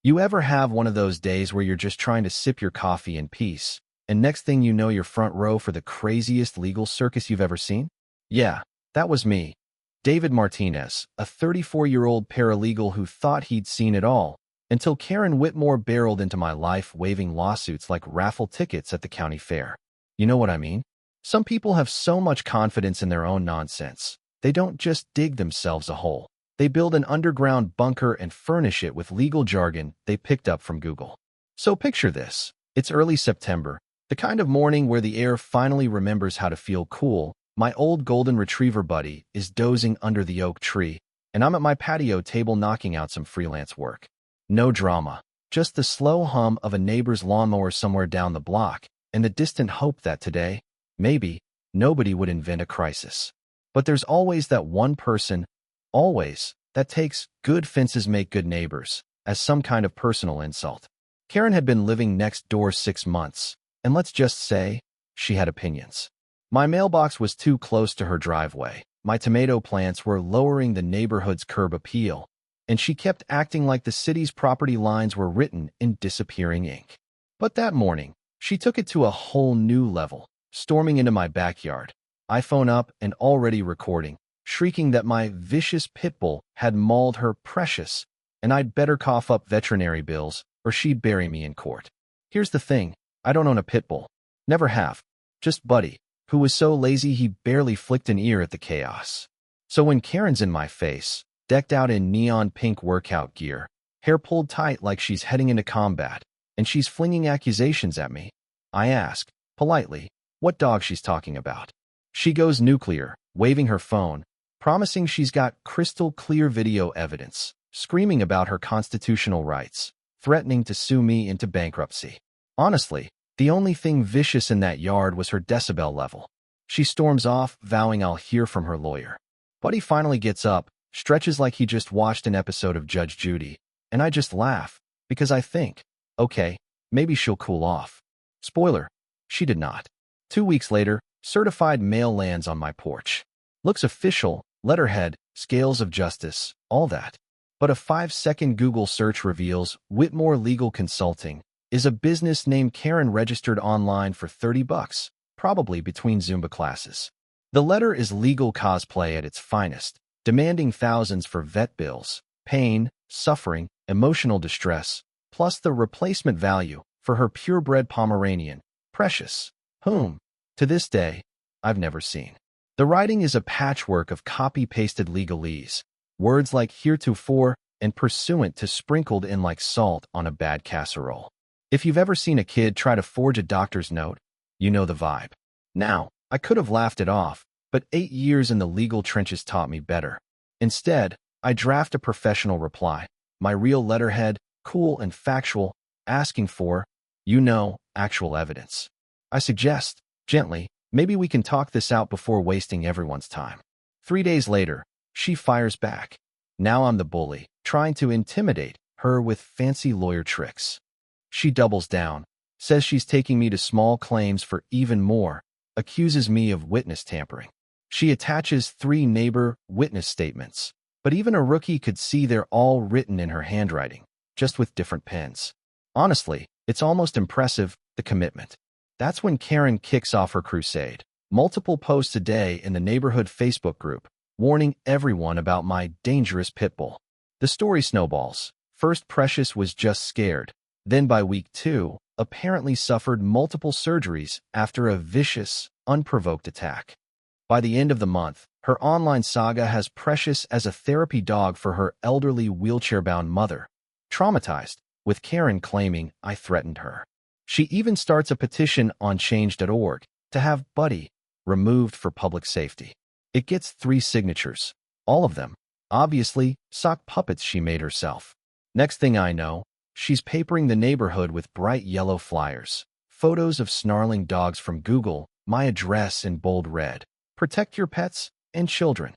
You ever have one of those days where you're just trying to sip your coffee in peace, and next thing you know you're front row for the craziest legal circus you've ever seen? Yeah, that was me. David Martinez, a 34-year-old paralegal who thought he'd seen it all, until Karen Whitmore barreled into my life waving lawsuits like raffle tickets at the county fair. You know what I mean? Some people have so much confidence in their own nonsense. They don't just dig themselves a hole. They build an underground bunker and furnish it with legal jargon they picked up from Google. So picture this. It's early September, the kind of morning where the air finally remembers how to feel cool. My old golden retriever buddy is dozing under the oak tree, and I'm at my patio table knocking out some freelance work. No drama, just the slow hum of a neighbor's lawnmower somewhere down the block, and the distant hope that today, maybe, nobody would invent a crisis. But there's always that one person, always, that takes "good fences make good neighbors" as some kind of personal insult. Karen had been living next door 6 months, and let's just say, she had opinions. My mailbox was too close to her driveway, my tomato plants were lowering the neighborhood's curb appeal, and she kept acting like the city's property lines were written in disappearing ink. But that morning, she took it to a whole new level, storming into my backyard, iPhone up and already recording, shrieking that my vicious pit bull had mauled her precious, and I'd better cough up veterinary bills or she'd bury me in court. Here's the thing, I don't own a pit bull. Never have. Just Buddy, who was so lazy he barely flicked an ear at the chaos. So when Karen's in my face, decked out in neon pink workout gear, hair pulled tight like she's heading into combat, and she's flinging accusations at me, I ask, politely, what dog she's talking about. She goes nuclear, waving her phone, promising she's got crystal clear video evidence, screaming about her constitutional rights, threatening to sue me into bankruptcy. Honestly, the only thing vicious in that yard was her decibel level. She storms off, vowing I'll hear from her lawyer. Buddy finally gets up, stretches like he just watched an episode of Judge Judy, and I just laugh, because I think, okay, maybe she'll cool off. Spoiler, she did not. 2 weeks later, certified mail lands on my porch. Looks official, letterhead, scales of justice, all that. But a 5-second Google search reveals Whitmore Legal Consulting is a business named Karen registered online for $30, probably between Zumba classes. The letter is legal cosplay at its finest, demanding thousands for vet bills, pain, suffering, emotional distress, plus the replacement value for her purebred Pomeranian, Precious, whom, to this day, I've never seen. The writing is a patchwork of copy-pasted legalese, words like heretofore and pursuant to sprinkled in like salt on a bad casserole. If you've ever seen a kid try to forge a doctor's note, you know the vibe. Now, I could have laughed it off, but 8 years in the legal trenches taught me better. Instead, I draft a professional reply, my real letterhead, cool and factual, asking for, actual evidence. I suggest, gently, maybe we can talk this out before wasting everyone's time. 3 days later, she fires back. Now I'm the bully, trying to intimidate her with fancy lawyer tricks. She doubles down, says she's taking me to small claims for even more, accuses me of witness tampering. She attaches 3 neighbor witness statements, but even a rookie could see they're all written in her handwriting, just with different pens. Honestly, it's almost impressive, the commitment. That's when Karen kicks off her crusade. Multiple posts a day in the neighborhood Facebook group, warning everyone about my dangerous pit bull. The story snowballs. First, Precious was just scared. Then by week 2, apparently suffered multiple surgeries after a vicious, unprovoked attack. By the end of the month, her online saga has Precious as a therapy dog for her elderly wheelchair-bound mother, traumatized, with Karen claiming I threatened her. She even starts a petition on change.org to have Buddy removed for public safety. It gets 3 signatures, all of them, obviously, sock puppets she made herself. Next thing I know, she's papering the neighborhood with bright yellow flyers, photos of snarling dogs from Google, my address in bold red, protect your pets and children.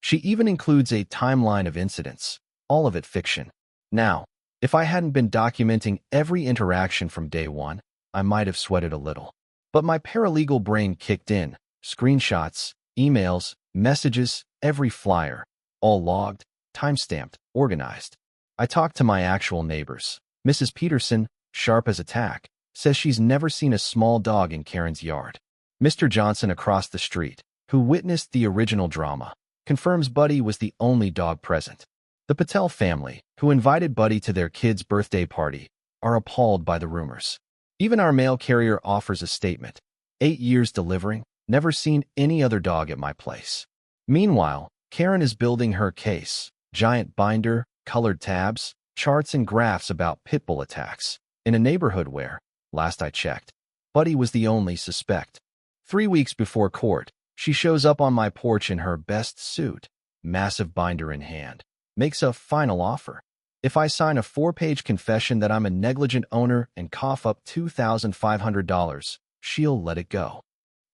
She even includes a timeline of incidents, all of it fiction. Now, if I hadn't been documenting every interaction from day one, I might have sweated a little. But my paralegal brain kicked in, screenshots, emails, messages, every flyer, all logged, timestamped, organized. I talked to my actual neighbors. Mrs. Peterson, sharp as a tack, says she's never seen a small dog in Karen's yard. Mr. Johnson across the street, who witnessed the original drama, confirms Buddy was the only dog present. The Patel family, who invited Buddy to their kid's birthday party, are appalled by the rumors. Even our mail carrier offers a statement. 8 years delivering, never seen any other dog at my place. Meanwhile, Karen is building her case. Giant binder, colored tabs, charts and graphs about pit bull attacks, in a neighborhood where, last I checked, Buddy was the only suspect. 3 weeks before court, she shows up on my porch in her best suit, massive binder in hand, makes a final offer. If I sign a 4-page confession that I'm a negligent owner and cough up $2,500, she'll let it go.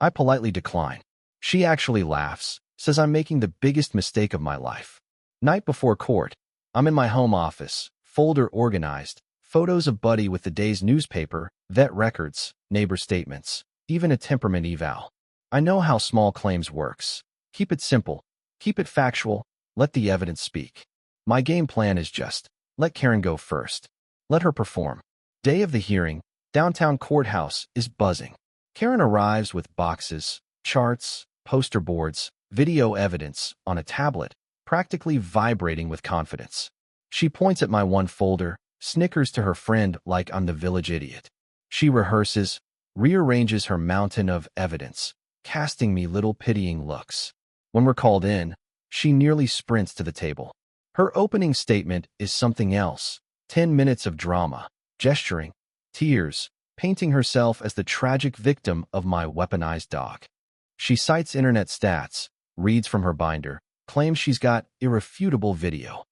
I politely decline. She actually laughs, says I'm making the biggest mistake of my life. Night before court, I'm in my home office, folder organized, photos of Buddy with the day's newspaper, vet records, neighbor statements, even a temperament eval. I know how small claims works. Keep it simple, keep it factual, let the evidence speak. My game plan is just, let Karen go first. Let her perform. Day of the hearing, downtown courthouse is buzzing. Karen arrives with boxes, charts, poster boards, video evidence on a tablet, practically vibrating with confidence. She points at my one folder, snickers to her friend like I'm the village idiot. She rehearses, rearranges her mountain of evidence, casting me little pitying looks. When we're called in, she nearly sprints to the table. Her opening statement is something else. 10 minutes of drama, gesturing, tears, painting herself as the tragic victim of my weaponized dog. She cites internet stats, reads from her binder, claims she's got irrefutable video.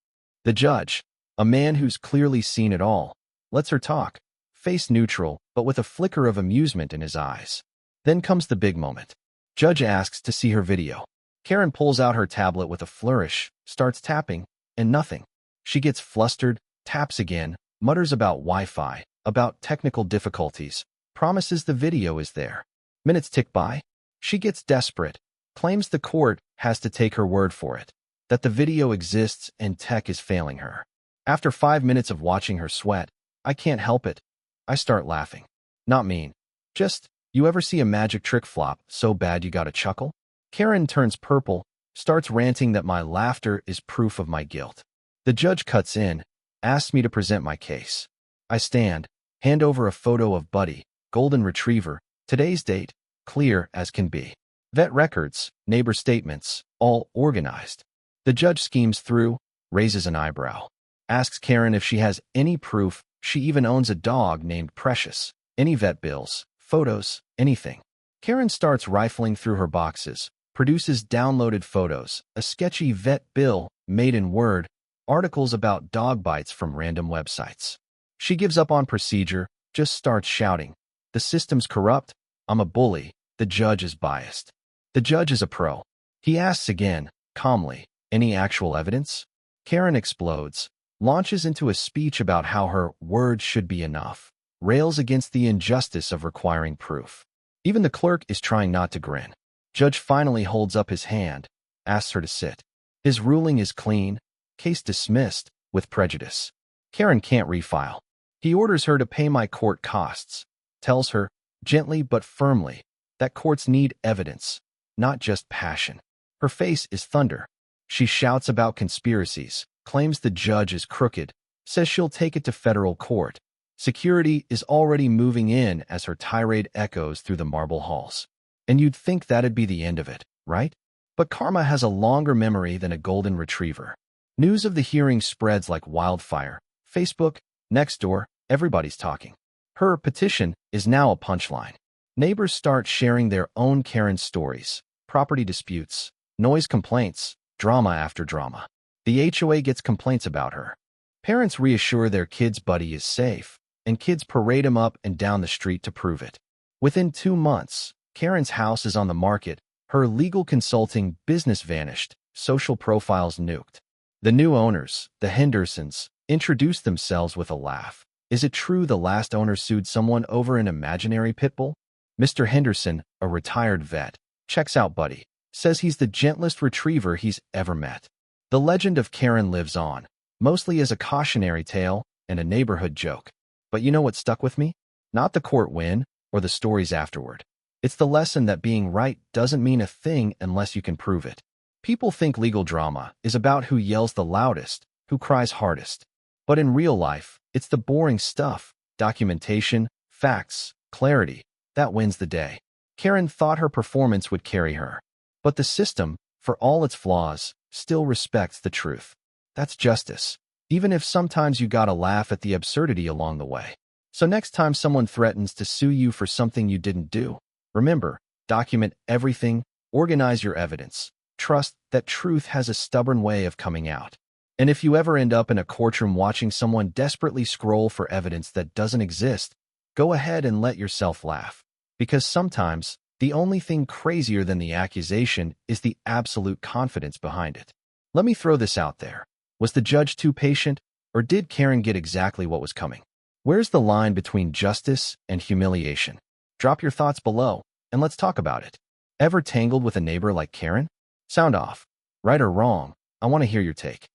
The judge, a man who's clearly seen it all, lets her talk, face neutral, but with a flicker of amusement in his eyes. Then comes the big moment. Judge asks to see her video. Karen pulls out her tablet with a flourish, starts tapping, and nothing. She gets flustered, taps again, mutters about Wi-Fi, about technical difficulties, promises the video is there. Minutes tick by. She gets desperate, claims the court has to take her word for it, that the video exists and tech is failing her. After 5 minutes of watching her sweat, I can't help it. I start laughing. Not mean. Just, you ever see a magic trick flop so bad you gotta chuckle? Karen turns purple, starts ranting that my laughter is proof of my guilt. The judge cuts in, asks me to present my case. I stand, hand over a photo of Buddy, golden retriever, today's date, clear as can be. Vet records, neighbor statements, all organized. The judge schemes through, raises an eyebrow, asks Karen if she has any proof she even owns a dog named Precious, any vet bills, photos, anything. Karen starts rifling through her boxes, produces downloaded photos, a sketchy vet bill made in Word, articles about dog bites from random websites. She gives up on procedure, just starts shouting. The system's corrupt, I'm a bully, the judge is biased. The judge is a pro. He asks again, calmly, any actual evidence? Karen explodes, launches into a speech about how her word should be enough, rails against the injustice of requiring proof. Even the clerk is trying not to grin. Judge finally holds up his hand, asks her to sit. His ruling is clean, case dismissed, with prejudice. Karen can't refile. He orders her to pay my court costs, tells her, gently but firmly, that courts need evidence, not just passion. Her face is thunder. She shouts about conspiracies, claims the judge is crooked, says she'll take it to federal court. Security is already moving in as her tirade echoes through the marble halls. And you'd think that'd be the end of it, right? But karma has a longer memory than a golden retriever. News of the hearing spreads like wildfire. Facebook, Nextdoor, everybody's talking. Her petition is now a punchline. Neighbors start sharing their own Karen stories, property disputes, noise complaints, drama after drama. The HOA gets complaints about her. Parents reassure their kids' Buddy is safe, and kids parade him up and down the street to prove it. Within 2 months, Karen's house is on the market, her legal consulting business vanished, social profiles nuked. The new owners, the Hendersons, introduced themselves with a laugh. Is it true the last owner sued someone over an imaginary pit bull? Mr. Henderson, a retired vet, checks out Buddy, says he's the gentlest retriever he's ever met. The legend of Karen lives on. mostly as a cautionary tale and a neighborhood joke. But you know what stuck with me? Not the court win or the stories afterward. It's the lesson that being right doesn't mean a thing unless you can prove it. People think legal drama is about who yells the loudest, who cries hardest. But in real life, it's the boring stuff, documentation, facts, clarity, that wins the day. Karen thought her performance would carry her. But the system, for all its flaws, still respects the truth. That's justice, even if sometimes you gotta laugh at the absurdity along the way. So next time someone threatens to sue you for something you didn't do, remember, document everything, organize your evidence. Trust that truth has a stubborn way of coming out. And if you ever end up in a courtroom watching someone desperately scroll for evidence that doesn't exist, go ahead and let yourself laugh. Because sometimes, the only thing crazier than the accusation is the absolute confidence behind it. Let me throw this out there. Was the judge too patient, or did Karen get exactly what was coming? Where's the line between justice and humiliation? Drop your thoughts below, and let's talk about it. Ever tangled with a neighbor like Karen? Sound off. Right or wrong, I want to hear your take.